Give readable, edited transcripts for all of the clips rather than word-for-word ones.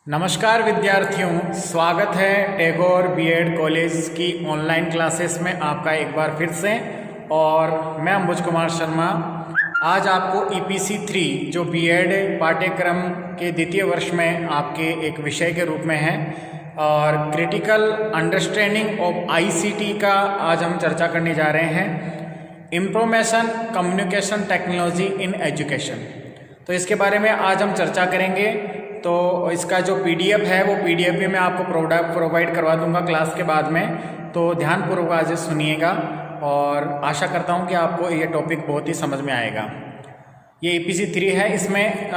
नमस्कार विद्यार्थियों, स्वागत है टैगोर बीएड कॉलेज की ऑनलाइन क्लासेस में आपका एक बार फिर से। और मैं अंबुज कुमार शर्मा आज आपको ईपीसी 3 जो बीएड पाठ्यक्रम के द्वितीय वर्ष में आपके एक विषय के रूप में है और क्रिटिकल अंडरस्टैंडिंग ऑफ आईसीटी का आज हम चर्चा करने जा रहे हैं। Information communication technology in education, तो इसके बारे में आज हम चर्चा करेंगे। तो इसका जो पीडीएफ है वो पीडीएफ भी मैं आपको प्रोवाइड करवा दूंगा क्लास के बाद में, तो ध्यानपूर्वक आज सुनिएगा और आशा करता हूँ कि आपको ये टॉपिक बहुत ही समझ में आएगा। ये ईपीसी 3 है, इसमें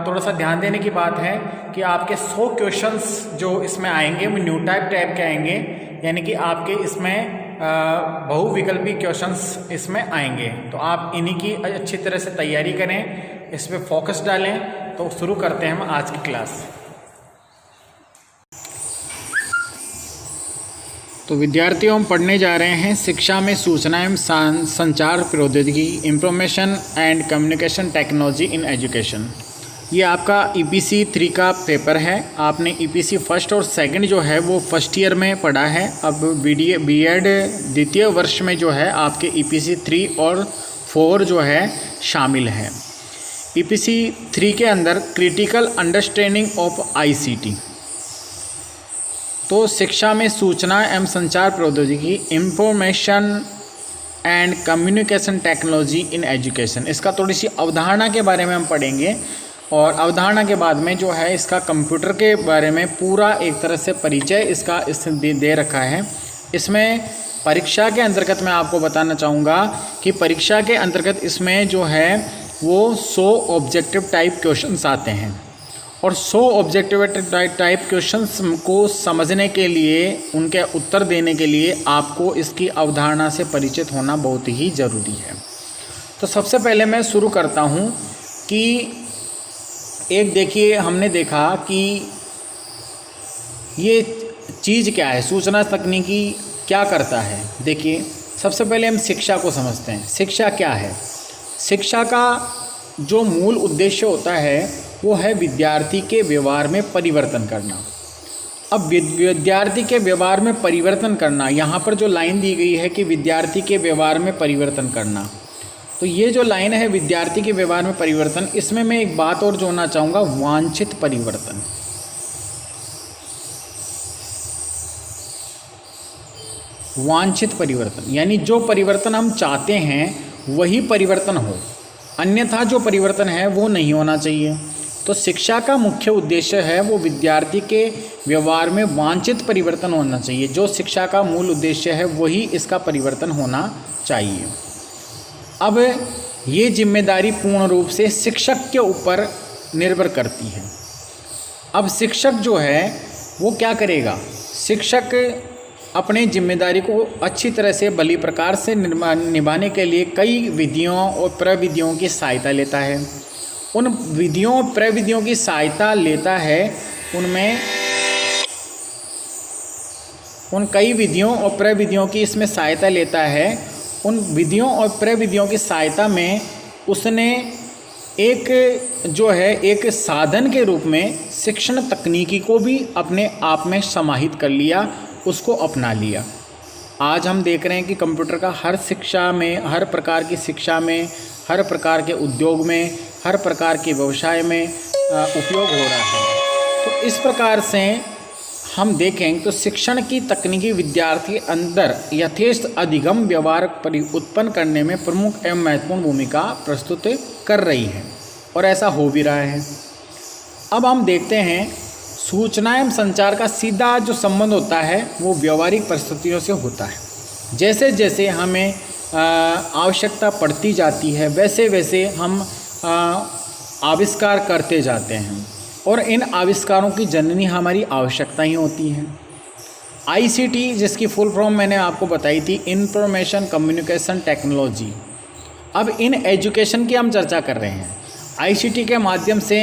थोड़ा सा ध्यान देने की बात है कि आपके 100 क्वेश्चंस जो इसमें आएंगे वो न्यू टाइप के आएंगे, यानी कि आपके इसमें बहुविकल्पी क्वेश्चंस इसमें आएंगे। तो आप इन्हीं की अच्छी तरह से तैयारी करें, इस पर फोकस डालें। तो शुरू करते हैं हम आज की क्लास। तो विद्यार्थियों, हम पढ़ने जा रहे हैं शिक्षा में सूचना एवं संचार प्रौद्योगिकी, information and communication technology in education. ये आपका ईपीसी 3 का पेपर है। आपने ईपीसी फर्स्ट और सेकंड जो है वो फर्स्ट ईयर में पढ़ा है। अब बीएड द्वितीय वर्ष में जो है आपके ईपीसी 3 और 4 जो है शामिल है। ईपीसी 3 के अंदर क्रिटिकल अंडरस्टैंडिंग ऑफ आईसीटी, तो शिक्षा में सूचना एवं संचार प्रौद्योगिकी, information and communication technology in education, इसका थोड़ी सी अवधारणा के बारे में हम पढ़ेंगे और अवधारणा के बाद में जो है इसका कंप्यूटर के बारे में पूरा एक तरह से परिचय इसका दे रखा है। इसमें परीक्षा के अंतर्गत मैं आपको बताना चाहूँगा कि परीक्षा के अंतर्गत इसमें जो है वो 100 ऑब्जेक्टिव टाइप क्वेश्चंस आते हैं और 100 ऑब्जेक्टिव टाइप क्वेश्चंस को समझने के लिए, उनके उत्तर देने के लिए आपको इसकी अवधारणा से परिचित होना बहुत ही ज़रूरी है। तो सबसे पहले मैं शुरू करता हूँ कि एक देखिए, हमने देखा कि ये चीज़ क्या है, सूचना तकनीकी क्या करता है। देखिए, सबसे पहले हम शिक्षा को समझते हैं। शिक्षा क्या है? शिक्षा का जो मूल उद्देश्य होता है वो है विद्यार्थी के व्यवहार में परिवर्तन करना। अब विद्यार्थी के व्यवहार में परिवर्तन करना, यहाँ पर जो लाइन दी गई है कि विद्यार्थी के व्यवहार में परिवर्तन करना, तो ये जो लाइन है विद्यार्थी के व्यवहार में परिवर्तन, इसमें मैं एक बात और जोड़ना चाहूँगा, वांछित परिवर्तन। वांछित परिवर्तन यानी जो परिवर्तन हम चाहते हैं वही परिवर्तन हो, अन्यथा जो परिवर्तन है वो नहीं होना चाहिए। तो शिक्षा का मुख्य उद्देश्य है वो विद्यार्थी के व्यवहार में वांछित परिवर्तन होना चाहिए। जो शिक्षा का मूल उद्देश्य है वही इसका परिवर्तन होना चाहिए। अब ये जिम्मेदारी पूर्ण रूप से शिक्षक के ऊपर निर्भर करती है। अब शिक्षक जो है वो क्या करेगा? शिक्षक अपने जिम्मेदारी को अच्छी तरह से भली प्रकार से निभाने के लिए कई विधियों और प्रविधियों की सहायता लेता है। उन विधियों और प्रविधियों की सहायता लेता है, उनमें उन कई विधियों और प्रविधियों की इसमें सहायता लेता है। उन विधियों और प्रविधियों की सहायता में उसने एक जो है एक साधन के रूप में शिक्षण तकनीकी को भी अपने आप में समाहित कर लिया, उसको अपना लिया। आज हम देख रहे हैं कि कंप्यूटर का हर शिक्षा में, हर प्रकार की शिक्षा में, हर प्रकार के उद्योग में, हर प्रकार के व्यवसाय में उपयोग हो रहा है। तो इस प्रकार से हम देखें तो शिक्षण की तकनीकी विद्यार्थी अंदर यथेष्ट अधिगम व्यवहार उत्पन्न करने में प्रमुख एवं महत्वपूर्ण भूमिका प्रस्तुत कर रही है और ऐसा हो भी रहा है। अब हम देखते हैं सूचना एवं संचार का सीधा जो संबंध होता है वो व्यवहारिक परिस्थितियों से होता है। जैसे जैसे हमें आवश्यकता पड़ती जाती है वैसे वैसे हम आविष्कार करते जाते हैं और इन आविष्कारों की जननी हमारी आवश्यकता ही होती है। आईसीटी, जिसकी फुल फॉर्म मैंने आपको बताई थी, इंफॉर्मेशन कम्युनिकेशन टेक्नोलॉजी। अब इन एजुकेशन की हम चर्चा कर रहे हैं। आईसीटी के माध्यम से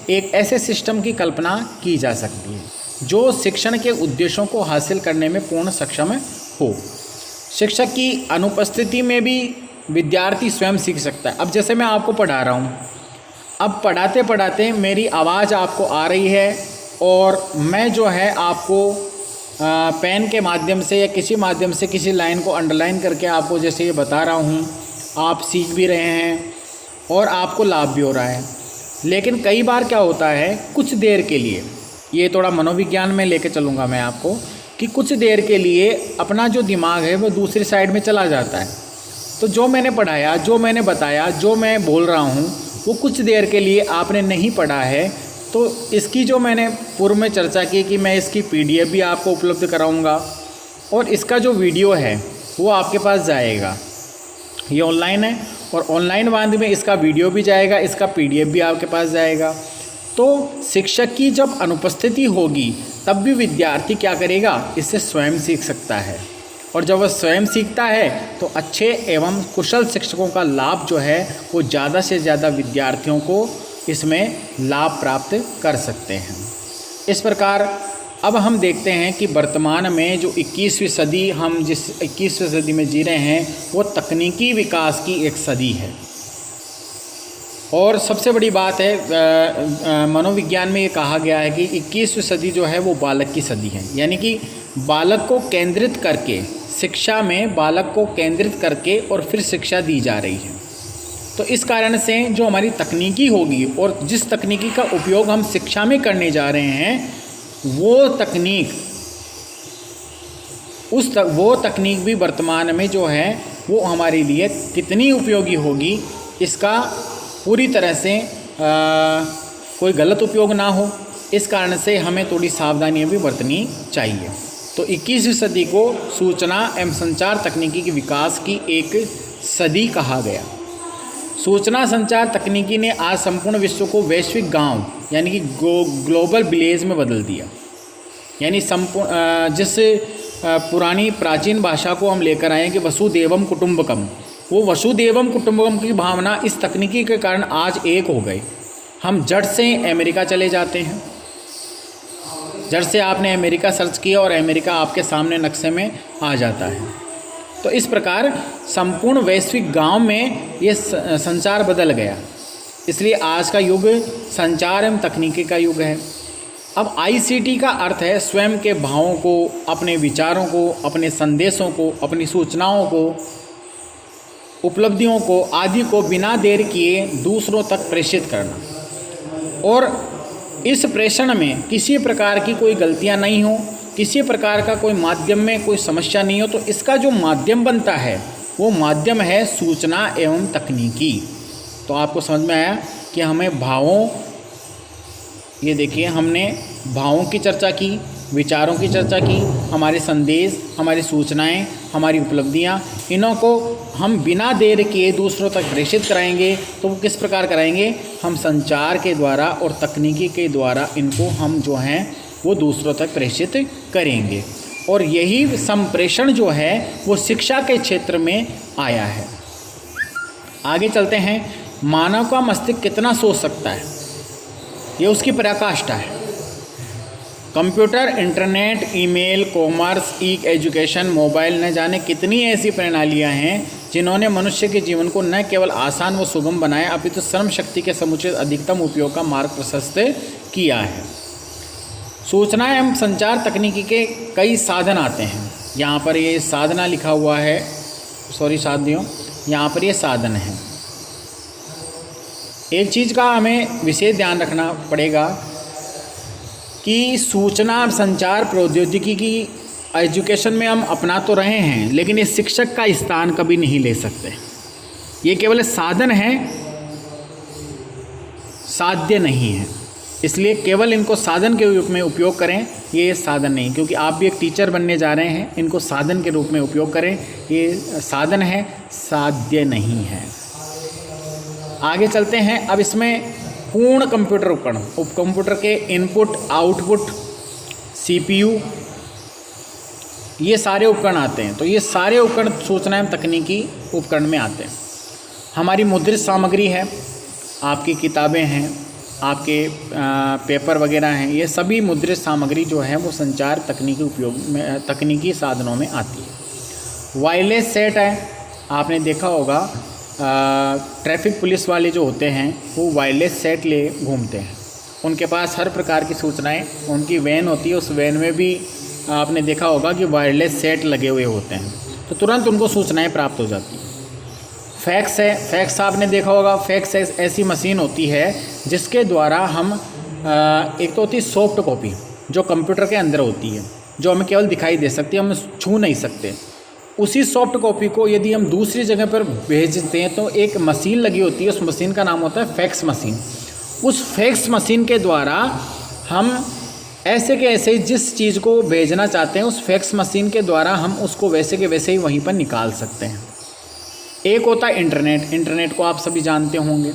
एक ऐसे सिस्टम की कल्पना की जा सकती है जो शिक्षण के उद्देश्यों को हासिल करने में पूर्ण सक्षम हो। शिक्षक की अनुपस्थिति में भी विद्यार्थी स्वयं सीख सकता है। अब जैसे मैं आपको पढ़ा रहा हूँ, अब पढ़ाते पढ़ाते मेरी आवाज़ आपको आ रही है और मैं जो है आपको पेन के माध्यम से या किसी माध्यम से किसी लाइन को अंडरलाइन करके आपको जैसे ये बता रहा हूँ, आप सीख भी रहे हैं और आपको लाभ भी हो रहा है। लेकिन कई बार क्या होता है, कुछ देर के लिए, ये थोड़ा मनोविज्ञान में लेके चलूँगा मैं आपको, कि कुछ देर के लिए अपना जो दिमाग है वो दूसरी साइड में चला जाता है। तो जो मैंने पढ़ाया, जो मैंने बताया, जो मैं बोल रहा हूँ वो कुछ देर के लिए आपने नहीं पढ़ा है। तो इसकी जो मैंने पूर्व में चर्चा की कि मैं इसकी PDF भी आपको उपलब्ध कराऊंगा और इसका जो वीडियो है वो आपके पास जाएगा। ये ऑनलाइन है और ऑनलाइन बाद में इसका वीडियो भी जाएगा, इसका PDF भी आपके पास जाएगा। तो शिक्षक की जब अनुपस्थिति होगी तब भी विद्यार्थी क्या करेगा, इससे स्वयं सीख सकता है। और जब वह स्वयं सीखता है तो अच्छे एवं कुशल शिक्षकों का लाभ जो है वो ज़्यादा से ज़्यादा विद्यार्थियों को इसमें लाभ प्राप्त कर सकते हैं। इस प्रकार अब हम देखते हैं कि वर्तमान में जो 21वीं सदी, हम जिस 21वीं सदी में जी रहे हैं वो तकनीकी विकास की एक सदी है। और सबसे बड़ी बात है, मनोविज्ञान में ये कहा गया है कि 21वीं सदी जो है वो बालक की सदी है। यानी कि बालक को केंद्रित करके, शिक्षा में बालक को केंद्रित करके और फिर शिक्षा दी जा रही है। तो इस कारण से जो हमारी तकनीकी होगी और जिस तकनीकी का उपयोग हम शिक्षा में करने जा रहे हैं वो तकनीक, वो तकनीक भी वर्तमान में जो है वो हमारे लिए कितनी उपयोगी होगी, इसका पूरी तरह से कोई गलत उपयोग ना हो, इस कारण से हमें थोड़ी सावधानियां भी बरतनी चाहिए। तो 21वीं सदी को सूचना एवं संचार तकनीकी के विकास की एक सदी कहा गया। सूचना संचार तकनीकी ने आज संपूर्ण विश्व को वैश्विक गांव यानी कि ग्लोबल विलेज में बदल दिया। यानी संपूर्ण जिस पुरानी प्राचीन भाषा को हम लेकर आए कि वसुदेवम कुटुंबकम, वो वसुदेवम कुटुंबकम की भावना इस तकनीकी के कारण आज एक हो गए। हम झट से अमेरिका चले जाते हैं, झट से आपने अमेरिका सर्च किया और अमेरिका आपके सामने नक्शे में आ जाता है। तो इस प्रकार संपूर्ण वैश्विक गांव में ये संचार बदल गया। इसलिए आज का युग संचार एवं तकनीकी का युग है। अब ICT का अर्थ है स्वयं के भावों को, अपने विचारों को, अपने संदेशों को, अपनी सूचनाओं को, उपलब्धियों को आदि को बिना देर किए दूसरों तक प्रेषित करना। और इस प्रेषण में किसी प्रकार की कोई गलतियां नहीं हो, किसी प्रकार का कोई माध्यम में कोई समस्या नहीं हो। तो इसका जो माध्यम बनता है वो माध्यम है सूचना एवं तकनीकी। तो आपको समझ में आया कि हमें भावों, ये देखिए हमने भावों की चर्चा की, विचारों की चर्चा की, हमारे संदेश, हमारी सूचनाएं, हमारी उपलब्धियां, इन्हों को हम बिना देर किए दूसरों तक प्रेषित कराएंगे। तो वो किस प्रकार कराएंगे, हम संचार के द्वारा और तकनीकी के द्वारा इनको हम जो हैं वो दूसरों तक प्रेषित करेंगे। और यही संप्रेषण जो है वो शिक्षा के क्षेत्र में आया है। आगे चलते हैं, मानव का मस्तिष्क कितना सोच सकता है, ये उसकी पराकाष्ठा है। कंप्यूटर, इंटरनेट, ईमेल, कॉमर्स, ई एजुकेशन, मोबाइल, न जाने कितनी ऐसी प्रणालियां हैं जिन्होंने मनुष्य के जीवन को न केवल आसान व सुगम बनाया अपितु श्रम शक्ति के समुचित अधिकतम उपयोग का मार्ग प्रशस्त किया है। सूचना एवं संचार तकनीकी के कई साधन आते हैं। यहाँ पर ये साधना लिखा हुआ है, सॉरी साथियों, यहाँ पर ये साधन है। एक चीज़ का हमें विशेष ध्यान रखना पड़ेगा कि सूचना संचार प्रौद्योगिकी की एजुकेशन में हम अपना तो रहे हैं, लेकिन ये शिक्षक का स्थान कभी नहीं ले सकते। ये केवल साधन है, साध्य नहीं है। इसलिए केवल इनको साधन के रूप में उपयोग करें, ये साधन नहीं। क्योंकि आप भी एक टीचर बनने जा रहे हैं, इनको साधन के रूप में उपयोग करें, ये साधन है, साध्य नहीं है। आगे चलते हैं। अब इसमें पूर्ण कंप्यूटर उपकरण, कंप्यूटर के इनपुट, आउटपुट, CPU, ये सारे उपकरण आते हैं। तो ये सारे उपकरण सूचना एवं तकनीकी उपकरण में आते हैं। हमारी मुद्रित सामग्री है, आपकी किताबें हैं, आपके पेपर वगैरह हैं, ये सभी मुद्रित सामग्री जो है वो संचार तकनीकी उपयोग में, तकनीकी साधनों में आती है। वायरलेस सेट है, आपने देखा होगा ट्रैफिक पुलिस वाले जो होते हैं वो वायरलेस सेट ले घूमते हैं, उनके पास हर प्रकार की सूचनाएं, उनकी वैन होती है, उस वैन में भी आपने देखा होगा कि वायरलेस सेट लगे हुए होते हैं, तो तुरंत उनको सूचनाएं प्राप्त हो जाती हैं। फैक्स है, फैक्स आपने देखा होगा, फैक्स ऐसी मशीन होती है जिसके द्वारा हम एक तो होती है सॉफ्ट कॉपी जो कंप्यूटर के अंदर होती है, जो हमें केवल दिखाई दे सकती है, हम छू नहीं सकते। उसी सॉफ्ट कॉपी को यदि हम दूसरी जगह पर भेजते हैं तो एक मशीन लगी होती है, उस मशीन का नाम होता है फैक्स मशीन। उस फैक्स मशीन के द्वारा हम ऐसे के ऐसे जिस चीज़ को भेजना चाहते हैं उस फैक्स मशीन के द्वारा हम उसको वैसे के वैसे ही वहीं पर निकाल सकते हैं। एक होता है इंटरनेट, इंटरनेट को आप सभी जानते होंगे,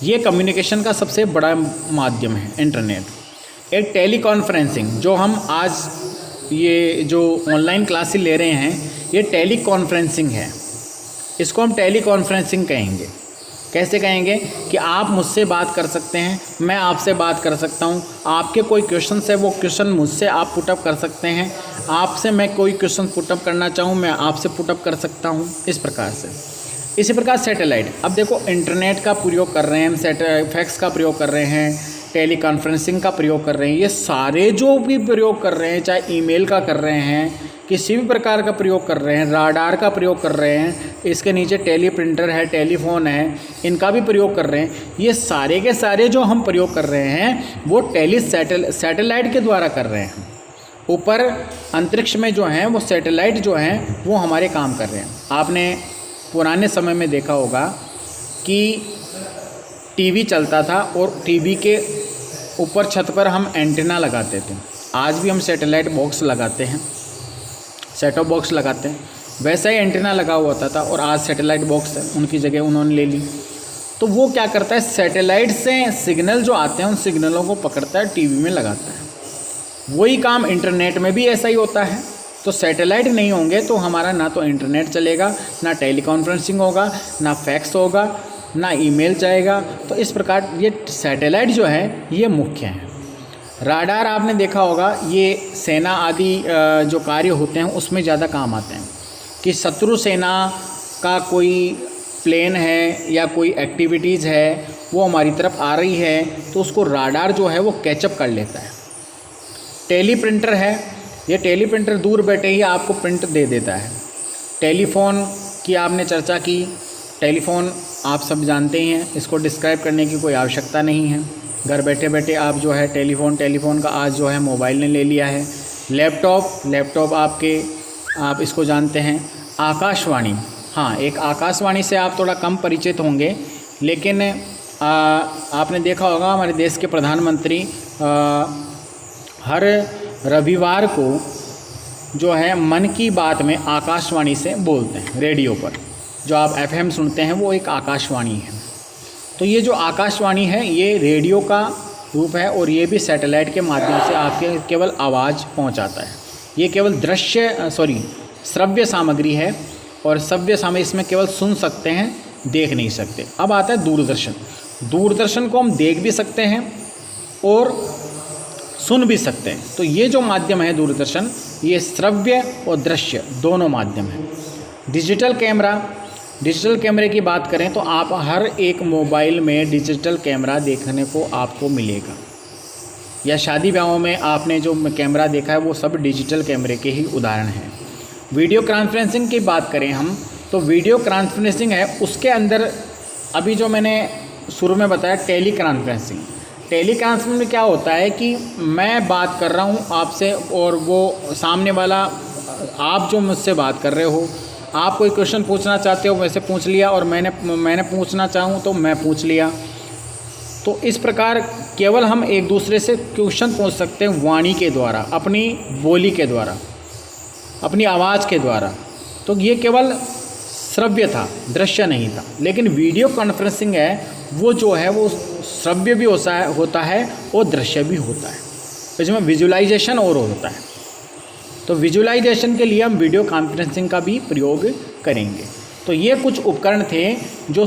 ये कम्युनिकेशन का सबसे बड़ा माध्यम है इंटरनेट। एक टेलीकॉन्फ्रेंसिंग, जो हम आज ये जो ऑनलाइन क्लासेस ले रहे हैं ये टेलीकॉन्फ्रेंसिंग है, इसको हम टेलीकॉन्फ्रेंसिंग कहेंगे। कैसे कहेंगे कि आप मुझसे बात कर सकते हैं, मैं आपसे बात कर सकता हूं, आपके कोई क्वेश्चन है वो क्वेश्चन मुझसे आप पुटअप कर सकते हैं, आपसे मैं कोई क्वेश्चन पुटअप करना चाहूं मैं आपसे पुटअप कर सकता हूं, इस प्रकार से। इसी प्रकार सैटेलाइट, अब देखो इंटरनेट का प्रयोग कर रहे हैं हम, फैक्स का प्रयोग कर रहे हैं, टेलीकॉन्फ्रेंसिंग का प्रयोग कर रहे हैं, ये सारे जो भी प्रयोग कर रहे हैं, चाहे ईमेल का कर रहे हैं, किसी भी प्रकार का प्रयोग कर रहे हैं, राडार का प्रयोग कर रहे हैं, इसके नीचे टेली प्रिंटर है, टेलीफोन है, इनका भी प्रयोग कर रहे हैं, ये सारे के सारे जो हम प्रयोग कर रहे हैं वो सैटेलाइट के द्वारा कर रहे हैं। ऊपर अंतरिक्ष में जो हैं वो सैटेलाइट जो हैं वो हमारे काम कर रहे हैं। आपने पुराने समय में देखा होगा कि टीवी चलता था और टीवी के ऊपर छत पर हम एंटीना लगाते थे, आज भी हम सैटेलाइट बॉक्स लगाते हैं, सेट टॉप बॉक्स लगाते हैं, वैसा ही एंटीना लगा हुआ था और आज सैटेलाइट बॉक्स है, उनकी जगह उन्होंने ले ली। तो वो क्या करता है, सैटेलाइट से सिग्नल जो आते हैं उन सिग्नलों को पकड़ता है, टीवी में लगाता है। वही काम इंटरनेट में भी ऐसा ही होता है। तो सैटेलाइट नहीं होंगे तो हमारा ना तो इंटरनेट चलेगा, ना टेलीकॉन्फ्रेंसिंग होगा, ना फैक्स होगा, ना ईमेल जाएगा। तो इस प्रकार ये सैटेलाइट जो है ये मुख्य है। राडार आपने देखा होगा, ये सेना आदि जो कार्य होते हैं उसमें ज़्यादा काम आते हैं कि शत्रु सेना का कोई प्लेन है या कोई एक्टिविटीज़ है वो हमारी तरफ आ रही है तो उसको राडार जो है वो कैचअप कर लेता है। टेली प्रिंटर है, ये टेली प्रिंटर दूर बैठे ही आपको प्रिंट दे देता है। टेलीफ़ोन की आपने चर्चा की, टेलीफ़ोन आप सब जानते ही हैं, इसको डिस्क्राइब करने की कोई आवश्यकता नहीं है। घर बैठे बैठे आप जो है टेलीफ़ोन का आज जो है मोबाइल ने ले लिया है। लैपटॉप आप इसको जानते हैं। आकाशवाणी, हाँ, एक आकाशवाणी से आप थोड़ा कम परिचित होंगे, लेकिन आपने देखा होगा हमारे देश के प्रधानमंत्री हर रविवार को जो है मन की बात में आकाशवाणी से बोलते हैं। रेडियो पर जो आप FM सुनते हैं वो एक आकाशवाणी है। तो ये जो आकाशवाणी है ये रेडियो का रूप है और ये भी सैटेलाइट के माध्यम से आपके केवल आवाज़ पहुंचाता है। ये केवल श्रव्य सामग्री है और श्रव्य सामग्री इसमें केवल सुन सकते हैं, देख नहीं सकते। अब आता है दूरदर्शन। दूरदर्शन को हम देख भी सकते हैं और सुन भी सकते हैं। तो ये जो माध्यम है दूरदर्शन, ये श्रव्य और दृश्य दोनों माध्यम है। डिजिटल कैमरे की बात करें तो आप हर एक मोबाइल में डिजिटल कैमरा देखने को आपको मिलेगा, या शादी ब्याहों में आपने जो कैमरा देखा है वो सब डिजिटल कैमरे के ही उदाहरण हैं। वीडियो कॉन्फ्रेंसिंग की बात करें हम तो वीडियो कॉन्फ्रेंसिंग है, उसके अंदर अभी जो मैंने शुरू में बताया टेलीकॉन्फ्रेंसिंग में क्या होता है कि मैं बात कर रहा हूँ आपसे और वो सामने वाला, आप जो मुझसे बात कर रहे हो, आप कोई क्वेश्चन पूछना चाहते हो वैसे पूछ लिया और मैंने पूछना चाहूँ तो मैं पूछ लिया। तो इस प्रकार केवल हम एक दूसरे से क्वेश्चन पूछ सकते हैं वाणी के द्वारा, अपनी बोली के द्वारा, अपनी आवाज़ के द्वारा। तो ये केवल श्रव्य था, दृश्य नहीं था। लेकिन वीडियो कॉन्फ्रेंसिंग है वो जो है वो श्रव्य भी होता है और दृश्य भी होता है, इसमें विजुअलाइजेशन और होता है। तो विजुअलाइजेशन के लिए हम वीडियो कॉन्फ्रेंसिंग का भी प्रयोग करेंगे। तो ये कुछ उपकरण थे जो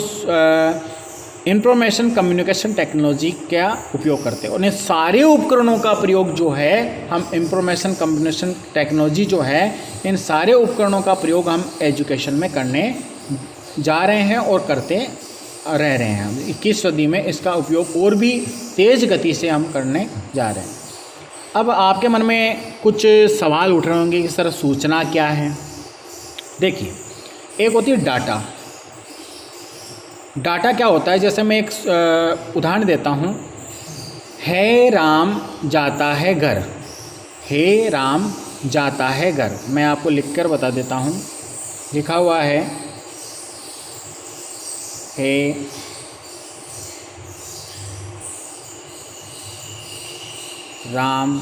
इंफॉर्मेशन कम्युनिकेशन टेक्नोलॉजी का उपयोग करते हैं। और इन सारे उपकरणों का प्रयोग जो है हम इंफॉर्मेशन कम्युनिकेशन टेक्नोलॉजी जो है, इन सारे उपकरणों का प्रयोग हम एजुकेशन में करने जा रहे हैं और करते रह रहे हैं। 21वीं सदी में इसका उपयोग और भी तेज़ गति से हम करने जा रहे हैं। अब आपके मन में कुछ सवाल उठ रहे होंगे कि सर सूचना क्या है। देखिए, एक होती है डाटा। डाटा क्या होता है, जैसे मैं एक उदाहरण देता हूँ। है राम जाता है घर, हे राम जाता है घर। मैं आपको लिखकर बता देता हूँ। लिखा हुआ है हे राम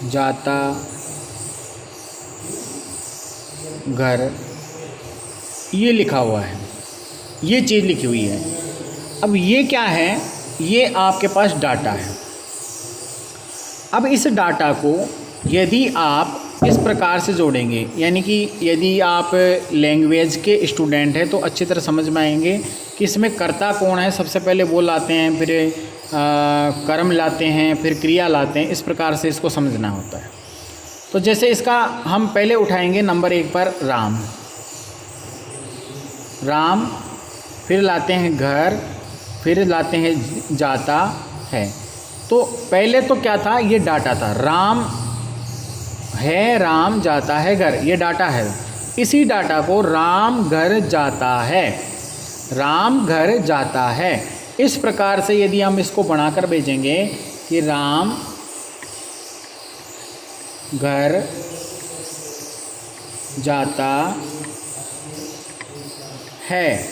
जाता घर, ये लिखा हुआ है, ये चीज़ लिखी हुई है। अब ये क्या है, ये आपके पास डाटा है। अब इस डाटा को यदि आप इस प्रकार से जोड़ेंगे, यानी कि यदि आप लैंग्वेज के स्टूडेंट हैं तो अच्छी तरह समझ में आएंगे कि इसमें कर्ता कौन है। सबसे पहले वो लाते हैं, फिर कर्म लाते हैं, फिर क्रिया लाते हैं। इस प्रकार से इसको समझना होता है। तो जैसे इसका हम पहले उठाएंगे नंबर 1 पर राम। राम, फिर लाते हैं घर, फिर लाते हैं जाता है। तो पहले तो क्या था, ये डाटा था। राम है, राम जाता है घर, ये डाटा है। इसी डाटा को राम घर जाता है, राम घर जाता है, इस प्रकार से यदि हम इसको बनाकर भेजेंगे कि राम घर जाता है,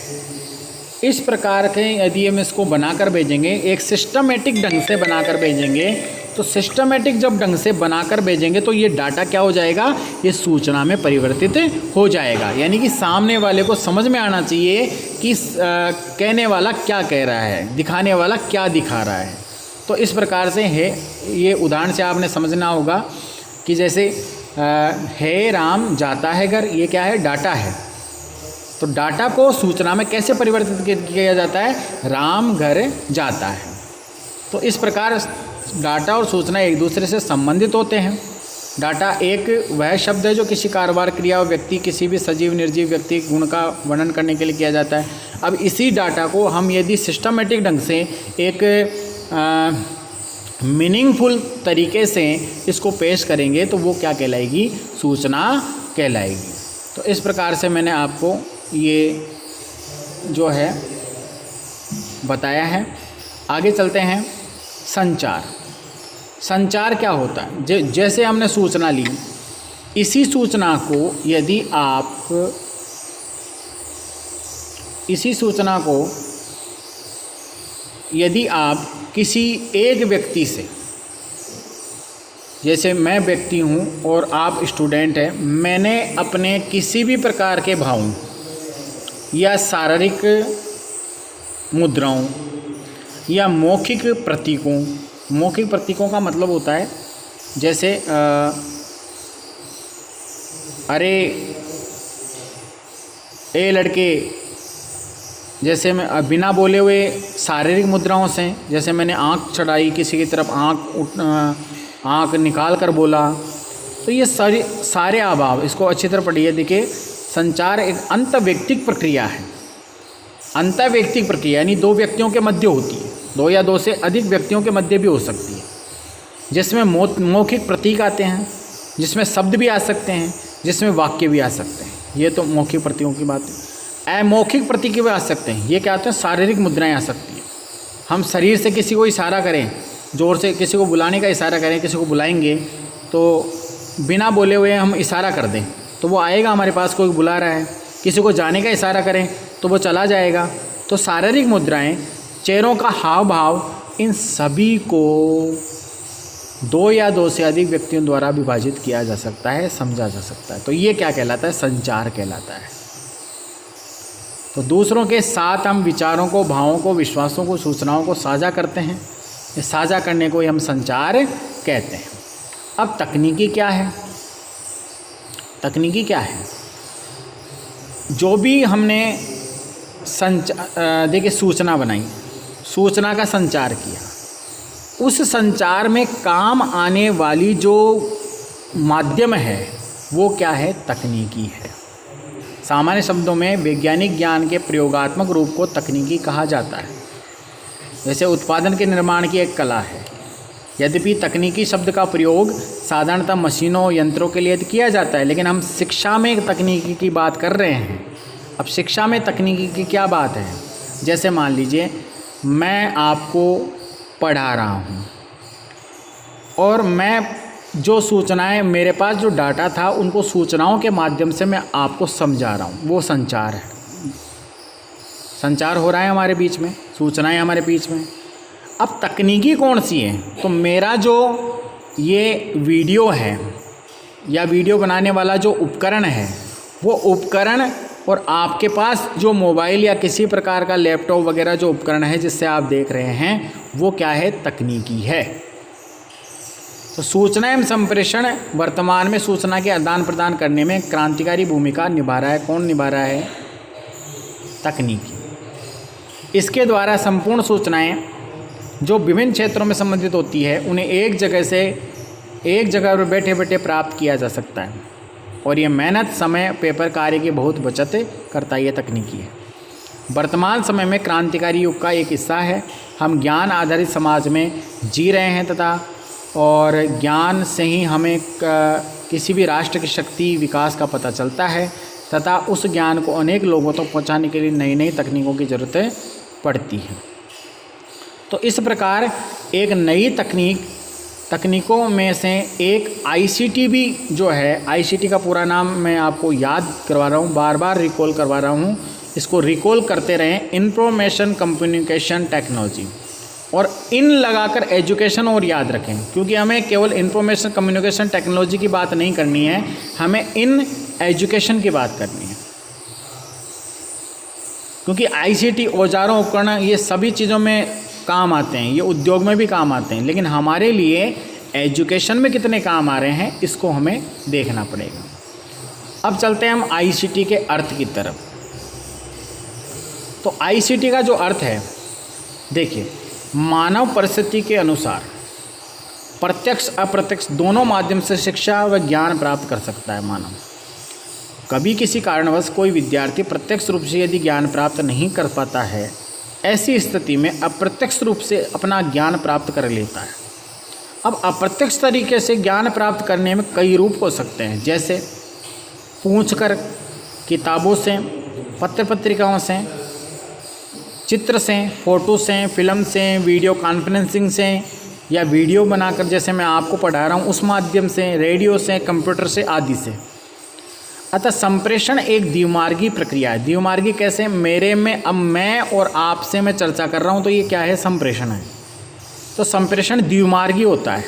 इस प्रकार के यदि हम इसको बनाकर भेजेंगे, एक सिस्टमेटिक ढंग से बनाकर भेजेंगे, तो सिस्टमेटिक जब ढंग से बनाकर भेजेंगे तो ये डाटा क्या हो जाएगा, ये सूचना में परिवर्तित हो जाएगा। यानी कि सामने वाले को समझ में आना चाहिए कि कहने वाला क्या कह रहा है, दिखाने वाला क्या दिखा रहा है। तो इस प्रकार से है, ये उदाहरण से आपने समझना होगा कि जैसे है राम जाता है घर, ये क्या है, डाटा है। तो डाटा को सूचना में कैसे परिवर्तित किया जाता है, राम घर जाता है। तो इस प्रकार डाटा और सूचना एक दूसरे से संबंधित होते हैं। डाटा एक वह शब्द है जो किसी कारोबार, क्रिया, व्यक्ति, किसी भी सजीव निर्जीव व्यक्ति गुण का वर्णन करने के लिए किया जाता है। अब इसी डाटा को हम यदि सिस्टमेटिक ढंग से एक मीनिंगफुल तरीके से इसको पेश करेंगे तो वो क्या कहलाएगी, सूचना कहलाएगी। तो इस प्रकार से मैंने आपको ये जो है बताया है। आगे चलते हैं। संचार। संचार क्या होता है, जैसे हमने सूचना ली, इसी सूचना को यदि आप किसी एक व्यक्ति से, जैसे मैं व्यक्ति हूँ और आप स्टूडेंट हैं, मैंने अपने किसी भी प्रकार के भावों या शारीरिक मुद्राओं या मौखिक प्रतीकों का मतलब होता है जैसे अरे ए लड़के, जैसे मैं बिना बोले हुए शारीरिक मुद्राओं से, जैसे मैंने आँख चढ़ाई किसी की तरफ, आँख निकाल कर बोला, तो ये सारे अभाव, इसको अच्छी तरह पढ़िए। देखिए, संचार एक अंतर्वैयक्तिक प्रक्रिया है। अंतर्वैयक्तिक प्रक्रिया यानी दो व्यक्तियों के मध्य होती है, दो या दो से अधिक व्यक्तियों के मध्य भी हो सकती है, जिसमें मौखिक प्रतीक आते हैं, जिसमें शब्द भी आ सकते हैं, जिसमें वाक्य भी आ सकते हैं। ये तो मौखिक प्रतीकों की बात है। अमौखिक प्रतीक भी आ सकते हैं। ये क्या होता है, शारीरिक मुद्राएं आ सकती हैं। हम शरीर से किसी को इशारा करें, जोर से किसी को बुलाने का इशारा करें, किसी को बुलाएंगे तो बिना बोले हुए हम इशारा कर दें तो वो आएगा हमारे पास, कोई बुला रहा है। किसी को जाने का इशारा करें तो वो चला जाएगा। तो शारीरिक मुद्राएं, चेहरों का हाव भाव, इन सभी को दो या दो से अधिक व्यक्तियों द्वारा विभाजित किया जा सकता है, समझा जा सकता है। तो ये क्या कहलाता है, संचार कहलाता है। तो दूसरों के साथ हम विचारों को, भावों को, विश्वासों को, सूचनाओं को साझा करते हैं। इस साझा करने को ही हम संचार कहते हैं। अब तकनीकी क्या है, तकनीकी क्या है, जो भी हमने देखिए सूचना बनाई, सूचना का संचार किया, उस संचार में काम आने वाली जो माध्यम है वो क्या है? तकनीकी है। सामान्य शब्दों में वैज्ञानिक ज्ञान के प्रयोगात्मक रूप को तकनीकी कहा जाता है। जैसे उत्पादन के निर्माण की एक कला है। यद्यपि तकनीकी शब्द का प्रयोग साधारणतः मशीनों यंत्रों के लिए किया जाता है, लेकिन हम शिक्षा में तकनीकी की बात कर रहे हैं। अब शिक्षा में तकनीकी की क्या बात है? जैसे मान लीजिए मैं आपको पढ़ा रहा हूँ और मैं जो सूचनाएं, मेरे पास जो डाटा था उनको सूचनाओं के माध्यम से मैं आपको समझा रहा हूँ, वो संचार है। संचार हो रहा है हमारे बीच में, सूचनाएं हमारे बीच में। अब तकनीकी कौन सी है? तो मेरा जो ये वीडियो है या वीडियो बनाने वाला जो उपकरण है, वो उपकरण और आपके पास जो मोबाइल या किसी प्रकार का लैपटॉप वगैरह जो उपकरण है जिससे आप देख रहे हैं, वो क्या है? तकनीकी है। तो सूचना एवं संप्रेषण वर्तमान में सूचना के आदान प्रदान करने में क्रांतिकारी भूमिका निभा रहा है। कौन निभा रहा है? तकनीकी। इसके द्वारा संपूर्ण सूचनाएं जो विभिन्न क्षेत्रों में संबंधित होती है, उन्हें एक जगह पर बैठे बैठे प्राप्त किया जा सकता है और ये मेहनत, समय, पेपर कार्य की बहुत बचत करता है। ये तकनीकी है। वर्तमान समय में क्रांतिकारी युग का एक हिस्सा है। हम ज्ञान आधारित समाज में जी रहे हैं तथा और ज्ञान से ही हमें किसी भी राष्ट्र की शक्ति, विकास का पता चलता है तथा उस ज्ञान को अनेक लोगों तक पहुंचाने के लिए नई नई तकनीकों की ज़रूरत पड़ती है। तो इस प्रकार एक नई तकनीकों में से एक आईसीटी भी जो है, आईसीटी का पूरा नाम मैं आपको याद करवा रहा हूँ, बार बार रिकॉल करवा रहा हूँ, इसको रिकॉल करते रहें। इंफॉर्मेशन कम्युनिकेशन टेक्नोलॉजी, और इन लगाकर एजुकेशन और याद रखें, क्योंकि हमें केवल इंफॉर्मेशन कम्युनिकेशन टेक्नोलॉजी की बात नहीं करनी है, हमें इन एजुकेशन की बात करनी है। क्योंकि आईसीटी, औजारों, उपकरण, ये सभी चीज़ों में काम आते हैं, ये उद्योग में भी काम आते हैं, लेकिन हमारे लिए एजुकेशन में कितने काम आ रहे हैं इसको हमें देखना पड़ेगा। अब चलते हैं हम आईसीटी के अर्थ की तरफ। तो आईसीटी का जो अर्थ है, देखिए, मानव परिस्थिति के अनुसार प्रत्यक्ष अप्रत्यक्ष दोनों माध्यम से शिक्षा व ज्ञान प्राप्त कर सकता है मानव। कभी किसी कारणवश कोई विद्यार्थी प्रत्यक्ष रूप से यदि ज्ञान प्राप्त नहीं कर पाता है, ऐसी स्थिति में अप्रत्यक्ष रूप से अपना ज्ञान प्राप्त कर लेता है। अब अप्रत्यक्ष तरीके से ज्ञान प्राप्त करने में कई रूप हो सकते हैं, जैसे पूछकर, किताबों से, पत्र पत्रिकाओं से, चित्र से, फोटो से, फिल्म से, वीडियो कॉन्फ्रेंसिंग से, या वीडियो बनाकर जैसे मैं आपको पढ़ा रहा हूँ उस माध्यम से, रेडियो से, कंप्यूटर से आदि से। अतः संप्रेषण एक द्विमार्गी प्रक्रिया है। द्विमार्गी कैसे? मेरे में, अब मैं और आपसे मैं चर्चा कर रहा हूँ तो ये क्या है? संप्रेषण है। तो संप्रेषण द्विमार्गी होता है।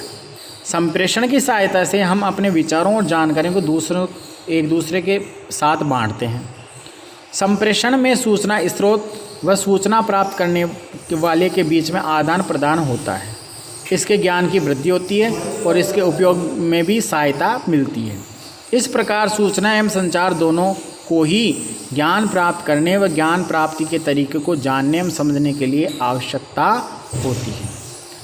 संप्रेषण की सहायता से हम अपने विचारों और जानकारी को एक दूसरे के साथ बांटते हैं। संप्रेषण में सूचना स्रोत व सूचना प्राप्त करने वाले के बीच में आदान प्रदान होता है। इसके ज्ञान की वृद्धि होती है और इसके उपयोग में भी सहायता मिलती है। इस प्रकार सूचना एवं संचार दोनों को ही ज्ञान प्राप्त करने व ज्ञान प्राप्ति के तरीके को जानने एवं समझने के लिए आवश्यकता होती है।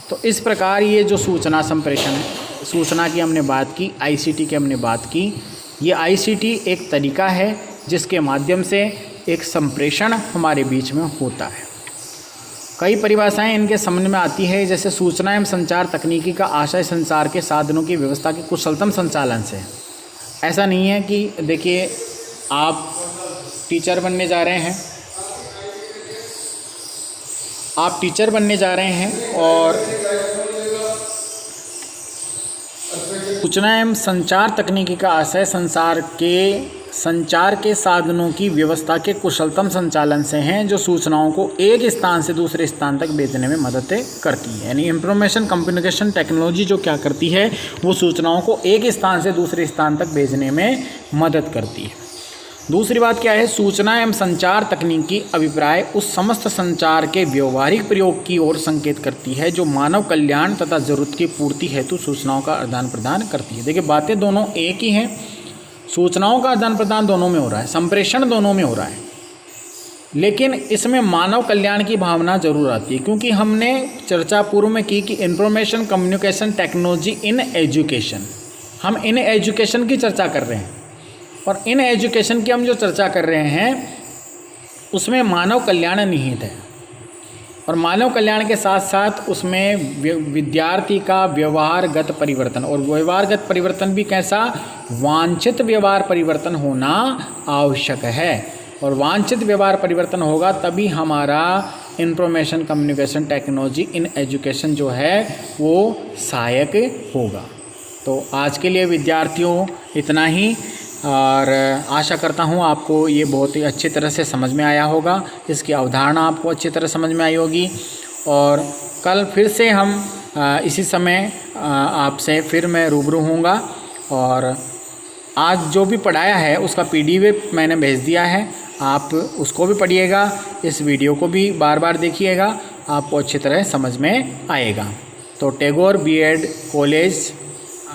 तो इस प्रकार ये जो सूचना संप्रेषण है, सूचना की हमने बात की, आईसीटी की हमने बात की। ये आईसीटी एक तरीका है जिसके माध्यम से एक संप्रेषण हमारे बीच में होता है। कई परिभाषाएं इनके समझ में आती है, जैसे सूचना एवं संचार तकनीकी का आशय संचार के साधनों की व्यवस्था के कुशलतम संचालन से। ऐसा नहीं है कि देखिए आप टीचर बनने जा रहे हैं, और सूचना एवं संचार तकनीकी का आशय संचार के साधनों की व्यवस्था के कुशलतम संचालन से हैं, जो सूचनाओं को एक स्थान से दूसरे स्थान तक भेजने में मदद करती है। यानी इंफॉर्मेशन कम्युनिकेशन टेक्नोलॉजी जो क्या करती है, वो सूचनाओं को एक स्थान से दूसरे स्थान तक भेजने में मदद करती है। दूसरी बात क्या है? सूचना एवं संचार तकनीकी अभिप्राय उस समस्त संचार के व्यवहारिक प्रयोग की ओर संकेत करती है जो मानव कल्याण तथा जरूरत की पूर्ति हेतु सूचनाओं का आदान प्रदान करती है। देखिए, बातें दोनों एक ही हैं। सूचनाओं का आदान प्रदान दोनों में हो रहा है, संप्रेषण दोनों में हो रहा है, लेकिन इसमें मानव कल्याण की भावना ज़रूर आती है, क्योंकि हमने चर्चा पूर्व में की कि information communication technology in education, हम इन एजुकेशन की चर्चा कर रहे हैं, और इन एजुकेशन की हम जो चर्चा कर रहे हैं उसमें मानव कल्याण निहित है, और मानव कल्याण के साथ साथ उसमें विद्यार्थी का व्यवहारगत परिवर्तन, और व्यवहारगत परिवर्तन भी कैसा, वांछित व्यवहार परिवर्तन होना आवश्यक है, और वांछित व्यवहार परिवर्तन होगा तभी हमारा information communication technology in education जो है वो सहायक होगा। तो आज के लिए विद्यार्थियों इतना ही, और आशा करता हूँ आपको ये बहुत ही अच्छी तरह से समझ में आया होगा, इसकी अवधारणा आपको अच्छी तरह समझ में आई होगी। और कल फिर से हम इसी समय आपसे फिर मैं रूबरू होऊंगा, और आज जो भी पढ़ाया है उसका PDF मैंने भेज दिया है, आप उसको भी पढ़िएगा, इस वीडियो को भी बार बार देखिएगा, आपको अच्छी तरह समझ में आएगा। तो टैगोर B.Ed कॉलेज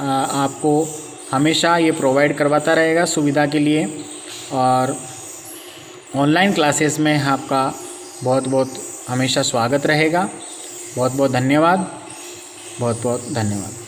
आपको हमेशा ये प्रोवाइड करवाता रहेगा सुविधा के लिए, और ऑनलाइन क्लासेस में आपका बहुत बहुत हमेशा स्वागत रहेगा। बहुत बहुत धन्यवाद, बहुत बहुत धन्यवाद।